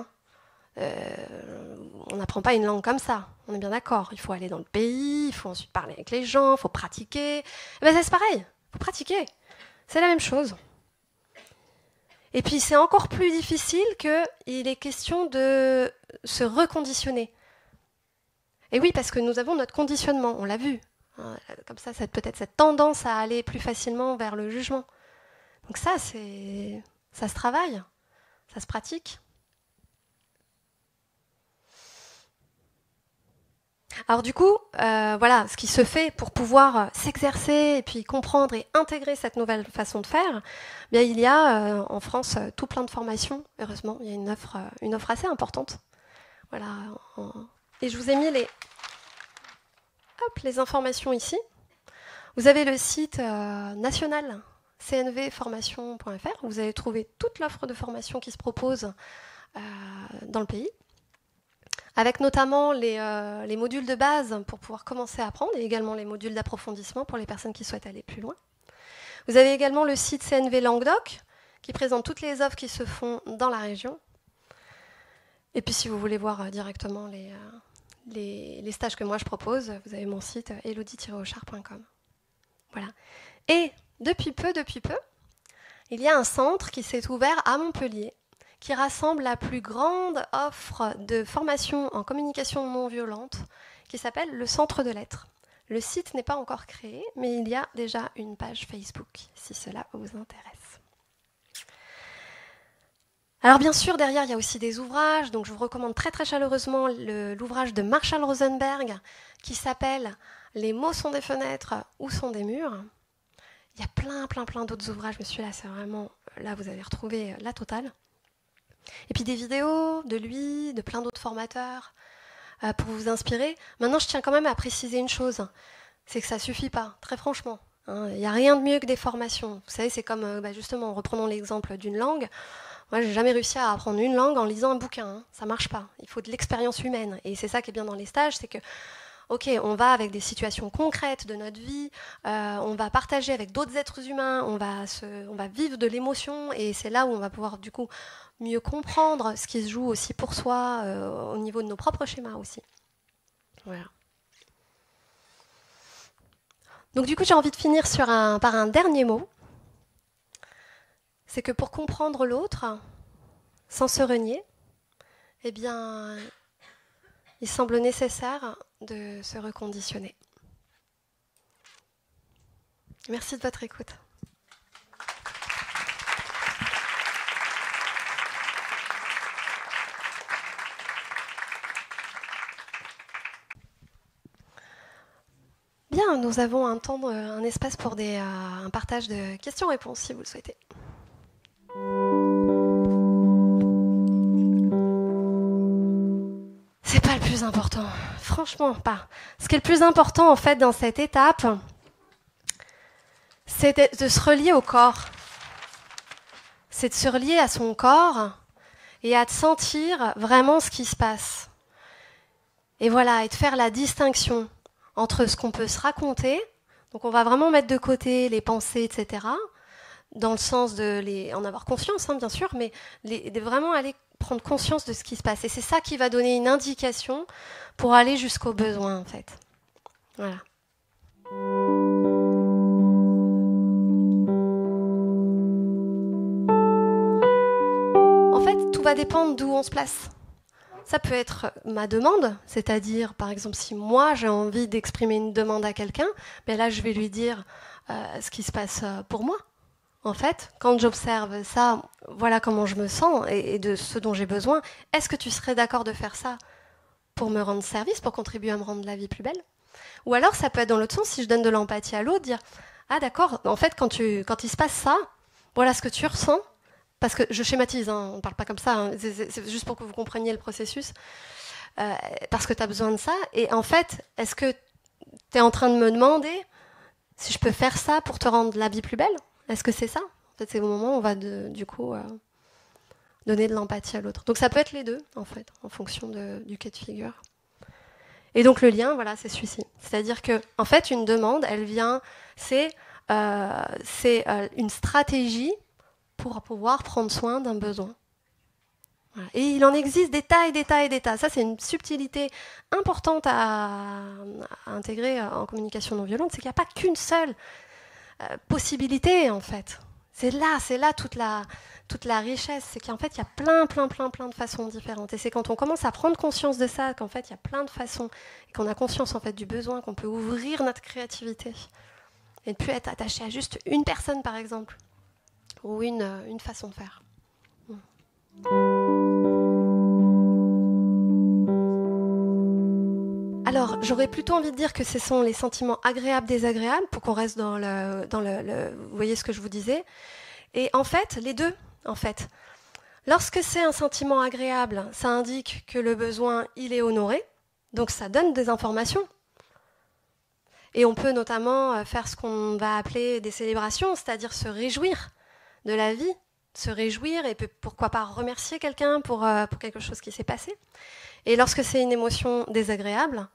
On n'apprend pas une langue comme ça, on est bien d'accord. Il faut aller dans le pays, il faut ensuite parler avec les gens, il faut pratiquer. C'est pareil, il faut pratiquer. C'est la même chose. Et puis c'est encore plus difficile qu'il est question de se reconditionner. Et oui, parce que nous avons notre conditionnement, on l'a vu. Comme ça, peut-être cette tendance à aller plus facilement vers le jugement. Donc ça se travaille, ça se pratique. Alors du coup, voilà, ce qui se fait pour pouvoir s'exercer et puis comprendre et intégrer cette nouvelle façon de faire, bien, il y a en France tout plein de formations, heureusement, il y a une offre assez importante. Voilà, et je vous ai mis les informations ici. Vous avez le site national cnvformation.fr, où vous allez trouver toute l'offre de formation qui se propose dans le pays, avec notamment les modules de base pour pouvoir commencer à apprendre, et également les modules d'approfondissement pour les personnes qui souhaitent aller plus loin. Vous avez également le site CNV Languedoc, qui présente toutes les offres qui se font dans la région. Et puis si vous voulez voir directement les stages que moi je propose, vous avez mon site elodie-auchard.com. Voilà. Et depuis peu, il y a un centre qui s'est ouvert à Montpellier, qui rassemble la plus grande offre de formation en communication non violente, qui s'appelle le Centre de Lettres. Le site n'est pas encore créé, mais il y a déjà une page Facebook, si cela vous intéresse. Alors bien sûr, derrière, il y a aussi des ouvrages, donc je vous recommande très très chaleureusement l'ouvrage de Marshall Rosenberg, qui s'appelle « Les mots sont des fenêtres ou sont des murs ». Il y a plein d'autres ouvrages, mais celui-là, c'est vraiment, là vous avez retrouvé la totale. Et puis des vidéos de lui, de plein d'autres formateurs pour vous inspirer. Maintenant, je tiens quand même à préciser une chose, c'est que ça ne suffit pas, très franchement. Il n'y a rien de mieux que des formations. Vous savez, c'est comme, justement, reprenons l'exemple d'une langue. Moi, j'ai jamais réussi à apprendre une langue en lisant un bouquin. Ça ne marche pas. Il faut de l'expérience humaine. Et c'est ça qui est bien dans les stages, c'est que ok, on va avec des situations concrètes de notre vie, on va partager avec d'autres êtres humains, on va vivre de l'émotion, et c'est là où on va pouvoir du coup mieux comprendre ce qui se joue aussi pour soi, au niveau de nos propres schémas aussi. Voilà. Donc du coup, j'ai envie de finir par un dernier mot. C'est que pour comprendre l'autre, sans se renier, eh bien, il semble nécessaire de se reconditionner. Merci de votre écoute. Bien, nous avons un espace pour un partage de questions-réponses, si vous le souhaitez. C'est pas le plus important, franchement pas. Ce qui est le plus important en fait dans cette étape, c'est de se relier au corps. C'est de se relier à son corps et à sentir vraiment ce qui se passe. Et voilà, et de faire la distinction entre ce qu'on peut se raconter, donc on va vraiment mettre de côté les pensées, etc., dans le sens de en avoir conscience, bien sûr, mais de vraiment aller prendre conscience de ce qui se passe. Et c'est ça qui va donner une indication pour aller jusqu'au besoin, en fait. Voilà. tout va dépendre d'où on se place. Ça peut être ma demande, c'est-à-dire, par exemple, si moi j'ai envie d'exprimer une demande à quelqu'un, ben là je vais lui dire ce qui se passe pour moi. En fait, quand j'observe ça, voilà comment je me sens et de ce dont j'ai besoin. Est-ce que tu serais d'accord de faire ça pour me rendre service, pour contribuer à me rendre la vie plus belle? Ou alors ça peut être dans l'autre sens, si je donne de l'empathie à l'autre, dire ah d'accord, en fait quand il se passe ça, voilà ce que tu ressens. Parce que je schématise, hein, on ne parle pas comme ça, hein, c'est juste pour que vous compreniez le processus. Parce que tu as besoin de ça. Et en fait, est-ce que tu es en train de me demander si je peux faire ça pour te rendre la vie plus belle? Est-ce que c'est ça? En fait, c'est au moment où on va du coup donner de l'empathie à l'autre. Donc ça peut être les deux, en fait, en fonction du cas de figure. Et donc le lien, voilà, c'est celui-ci. C'est-à-dire que, en fait, une demande, elle vient, c'est une stratégie pour pouvoir prendre soin d'un besoin. Voilà. Et il en existe des tas et des tas et des tas. Ça, c'est une subtilité importante à intégrer en communication non violente, c'est qu'il n'y a pas qu'une seule possibilité, en fait. C'est là toute la richesse. C'est qu'en fait, il y a plein de façons différentes. Et c'est quand on commence à prendre conscience de ça, qu'en fait, il y a plein de façons, et qu'on a conscience, en fait, du besoin, qu'on peut ouvrir notre créativité, et ne plus être attaché à juste une personne, par exemple, ou une façon de faire. Alors, j'aurais plutôt envie de dire que ce sont les sentiments agréables, désagréables, pour qu'on reste dans le... Vous voyez ce que je vous disais. Et en fait, les deux, en fait. Lorsque c'est un sentiment agréable, ça indique que le besoin, il est honoré. Donc, ça donne des informations. Et on peut notamment faire ce qu'on va appeler des célébrations, c'est-à-dire se réjouir de la vie, se réjouir et pourquoi pas remercier quelqu'un pour quelque chose qui s'est passé. Et lorsque c'est une émotion désagréable,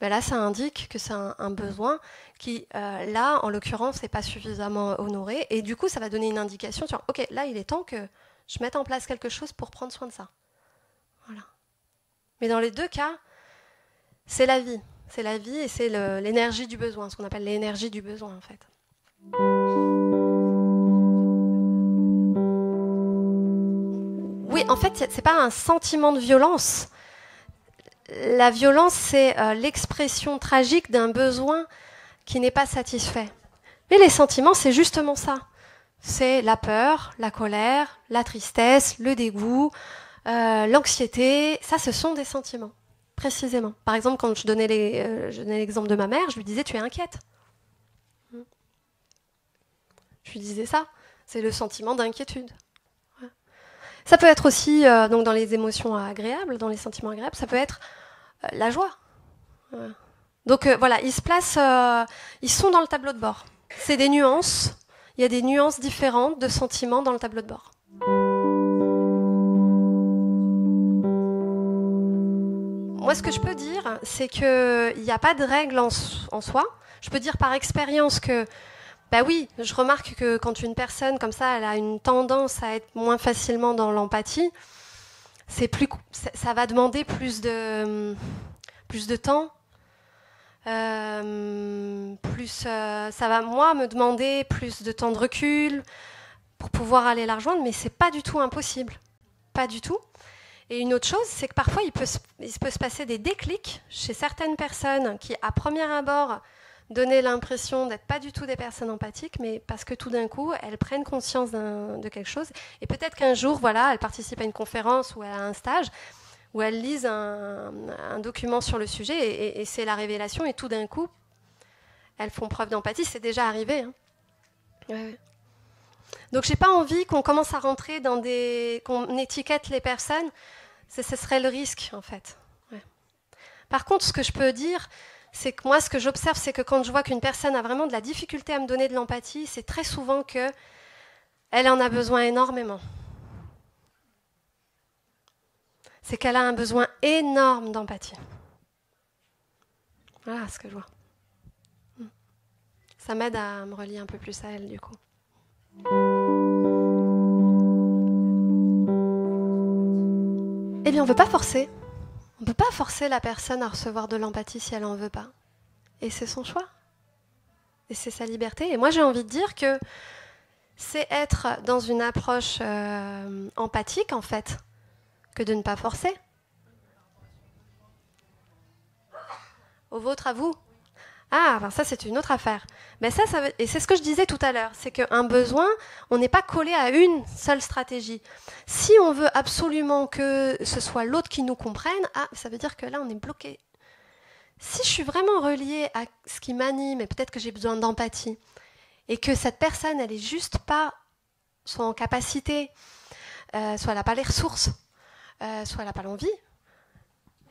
ben là ça indique que c'est un besoin qui, là en l'occurrence, n'est pas suffisamment honoré. Et du coup ça va donner une indication sur, ok, là il est temps que je mette en place quelque chose pour prendre soin de ça. Voilà. Mais dans les deux cas, c'est la vie. C'est la vie et c'est l'énergie du besoin, ce qu'on appelle l'énergie du besoin en fait. Oui, en fait, c'est pas un sentiment de violence. La violence, c'est l'expression tragique d'un besoin qui n'est pas satisfait. Mais les sentiments, c'est justement ça. C'est la peur, la colère, la tristesse, le dégoût, l'anxiété. Ça, ce sont des sentiments, précisément. Par exemple, quand je donnais l'exemple de ma mère, je lui disais « tu es inquiète ». Je lui disais ça. C'est le sentiment d'inquiétude. Ça peut être aussi, donc dans les émotions agréables, dans les sentiments agréables, ça peut être la joie. Donc voilà, ils se placent, ils sont dans le tableau de bord. C'est des nuances, il y a des nuances différentes de sentiments dans le tableau de bord. Moi, ce que je peux dire, c'est qu'il n'y a pas de règle en soi. Je peux dire par expérience que bah oui, je remarque que quand une personne comme ça, elle a une tendance à être moins facilement dans l'empathie, ça va demander plus de temps, ça va moi me demander plus de temps de recul pour pouvoir aller la rejoindre, mais c'est pas du tout impossible, pas du tout. Et une autre chose, c'est que parfois il peut se passer des déclics chez certaines personnes qui, à premier abord, donner l'impression d'être pas du tout des personnes empathiques, mais parce que tout d'un coup, elles prennent conscience de quelque chose. Et peut-être qu'un jour, voilà, elles participent à une conférence ou à un stage, où elles lisent un document sur le sujet, et c'est la révélation, et tout d'un coup, elles font preuve d'empathie. C'est déjà arrivé. Hein. Ouais. Donc, j'ai pas envie qu'on commence à rentrer qu'on étiquette les personnes. Ce serait le risque, en fait. Ouais. Par contre, ce que je peux dire, c'est que moi, ce que j'observe, c'est que quand je vois qu'une personne a vraiment de la difficulté à me donner de l'empathie, c'est très souvent qu'elle en a besoin énormément. C'est qu'elle a un besoin énorme d'empathie. Voilà ce que je vois. Ça m'aide à me relier un peu plus à elle, du coup. Eh bien, on ne veut pas forcer. On ne peut pas forcer la personne à recevoir de l'empathie si elle n'en veut pas. Et c'est son choix. Et c'est sa liberté. Et moi, j'ai envie de dire que c'est être dans une approche empathique, en fait. que de ne pas forcer. Au vôtre, à vous. Ah, ben ça c'est une autre affaire. Mais ça et c'est ce que je disais tout à l'heure, c'est qu'un besoin, on n'est pas collé à une seule stratégie. Si on veut absolument que ce soit l'autre qui nous comprenne, ça veut dire que là on est bloqué. Si je suis vraiment reliée à ce qui m'anime, et peut-être que j'ai besoin d'empathie, et que cette personne, elle est juste pas soit en capacité, soit elle n'a pas les ressources, soit elle n'a pas l'envie,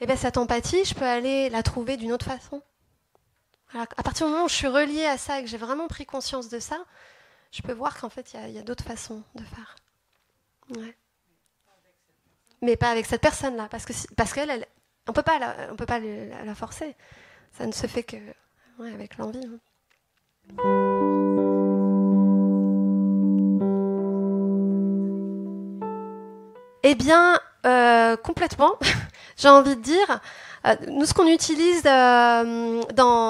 et bien cette empathie, je peux aller la trouver d'une autre façon. Alors, à partir du moment où je suis reliée à ça et que j'ai vraiment pris conscience de ça, je peux voir qu'en fait, il y a d'autres façons de faire. Ouais. Mais pas avec cette personne-là, parce qu'elle, on peut pas la forcer. Ça ne se fait que avec l'envie. Eh bien, complètement. J'ai envie de dire, nous, ce qu'on utilise dans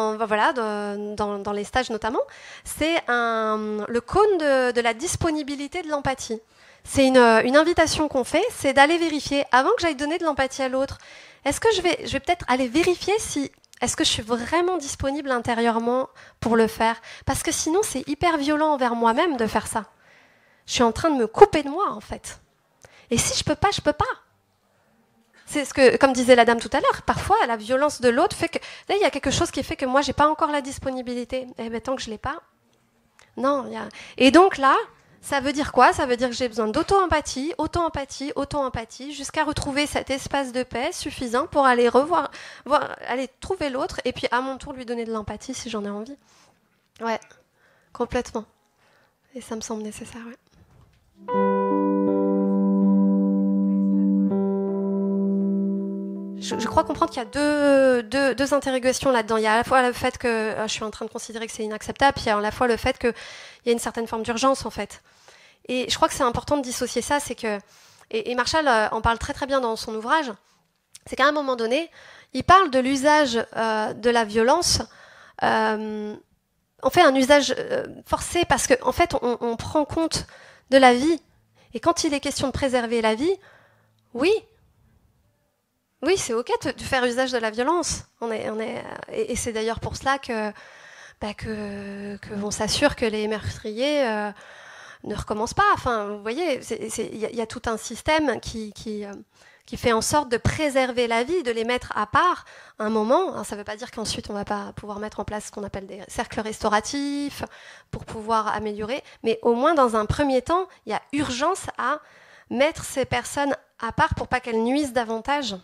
les stages notamment, c'est le cône de la disponibilité de l'empathie. C'est une invitation qu'on fait, c'est d'aller vérifier, avant que j'aille donner de l'empathie à l'autre, est-ce que je vais peut-être aller vérifier est-ce que je suis vraiment disponible intérieurement pour le faire? Parce que sinon, c'est hyper violent envers moi-même de faire ça. Je suis en train de me couper de moi, en fait. Et si je peux pas, je peux pas. C'est ce que, comme disait la dame tout à l'heure, parfois la violence de l'autre fait que là il y a quelque chose qui fait que moi j'ai pas encore la disponibilité. Et bien tant que je l'ai pas, non. Et donc là, ça veut dire quoi? Ça veut dire que j'ai besoin d'auto-empathie, jusqu'à retrouver cet espace de paix suffisant pour aller aller trouver l'autre et puis à mon tour lui donner de l'empathie si j'en ai envie. Ouais, complètement. Et ça me semble nécessaire. Ouais. Je crois comprendre qu'il y a deux interrogations là-dedans. Il y a à la fois le fait que je suis en train de considérer que c'est inacceptable, puis il y a à la fois le fait qu'il y a une certaine forme d'urgence, en fait. Et je crois que c'est important de dissocier ça, c'est que... Et Marshall en parle très très bien dans son ouvrage, c'est qu'à un moment donné, il parle de l'usage de la violence. On fait un usage forcé parce qu'en fait, on prend compte de la vie. Et quand il est question de préserver la vie, oui, c'est ok de faire usage de la violence. Et c'est d'ailleurs pour cela que on s'assure que les meurtriers ne recommencent pas. Enfin, vous voyez, il y a tout un système qui fait en sorte de préserver la vie, de les mettre à part un moment. Alors, ça ne veut pas dire qu'ensuite on ne va pas pouvoir mettre en place ce qu'on appelle des cercles restauratifs pour pouvoir améliorer, mais au moins dans un premier temps, il y a urgence à mettre ces personnes à part pour pas qu'elles nuisent davantage.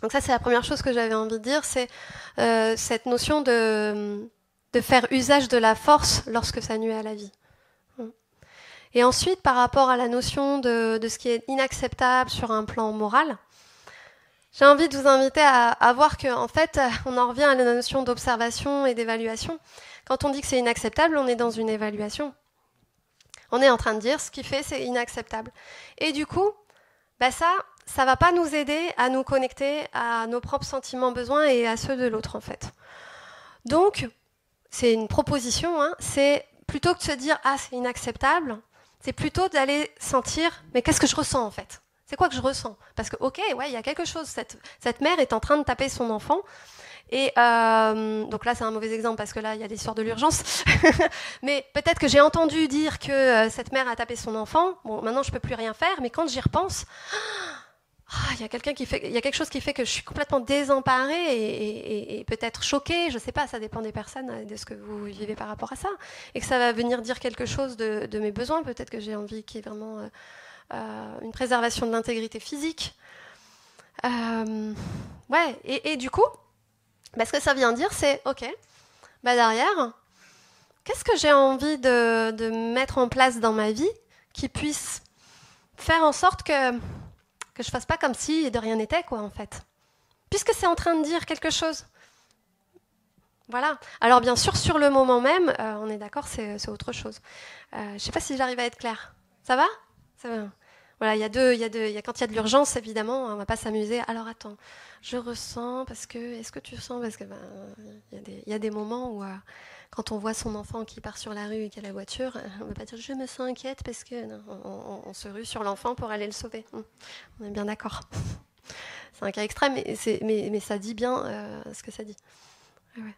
Donc ça, c'est la première chose que j'avais envie de dire, c'est cette notion de faire usage de la force lorsque ça nuit à la vie. Et ensuite, par rapport à la notion de ce qui est inacceptable sur un plan moral, j'ai envie de vous inviter à voir qu'en fait, on en revient à la notion d'observation et d'évaluation. Quand on dit que c'est inacceptable, on est dans une évaluation. On est en train de dire ce qui fait, c'est inacceptable. Et du coup, ça ne va pas nous aider à nous connecter à nos propres sentiments, besoins et à ceux de l'autre, en fait. Donc, c'est une proposition, c'est plutôt que de se dire « Ah, c'est inacceptable », c'est plutôt d'aller sentir « Mais qu'est-ce que je ressens, en fait ? C'est quoi que je ressens ?» Parce que, ok, ouais, il y a quelque chose. Cette mère est en train de taper son enfant. Et donc là, c'est un mauvais exemple parce que là, il y a l'histoire de l'urgence. Mais peut-être que j'ai entendu dire que cette mère a tapé son enfant. Bon, maintenant, je ne peux plus rien faire. Mais quand j'y repense... il y a quelque chose qui fait que je suis complètement désemparée et peut-être choquée, je ne sais pas, ça dépend des personnes, de ce que vous vivez par rapport à ça, et que ça va venir dire quelque chose de mes besoins, peut-être que j'ai envie qu'il y ait vraiment une préservation de l'intégrité physique. Et du coup, ce que ça vient dire, c'est, ok, derrière, qu'est-ce que j'ai envie de mettre en place dans ma vie qui puisse faire en sorte que je fasse pas comme si de rien n'était, quoi, en fait. Puisque c'est en train de dire quelque chose. Voilà. Alors, bien sûr, sur le moment même, on est d'accord, c'est autre chose. Je sais pas si j'arrive à être claire. Ça va ? Voilà, quand il y a de l'urgence, évidemment, on ne va pas s'amuser. Alors attends, je ressens parce que, est-ce que tu sens? Parce que il y a des moments où quand on voit son enfant qui part sur la rue et qui a la voiture, on ne va pas dire je me sens inquiète parce que non, on se rue sur l'enfant pour aller le sauver. On est bien d'accord. C'est un cas extrême, mais ça dit bien ce que ça dit. Ouais, ouais.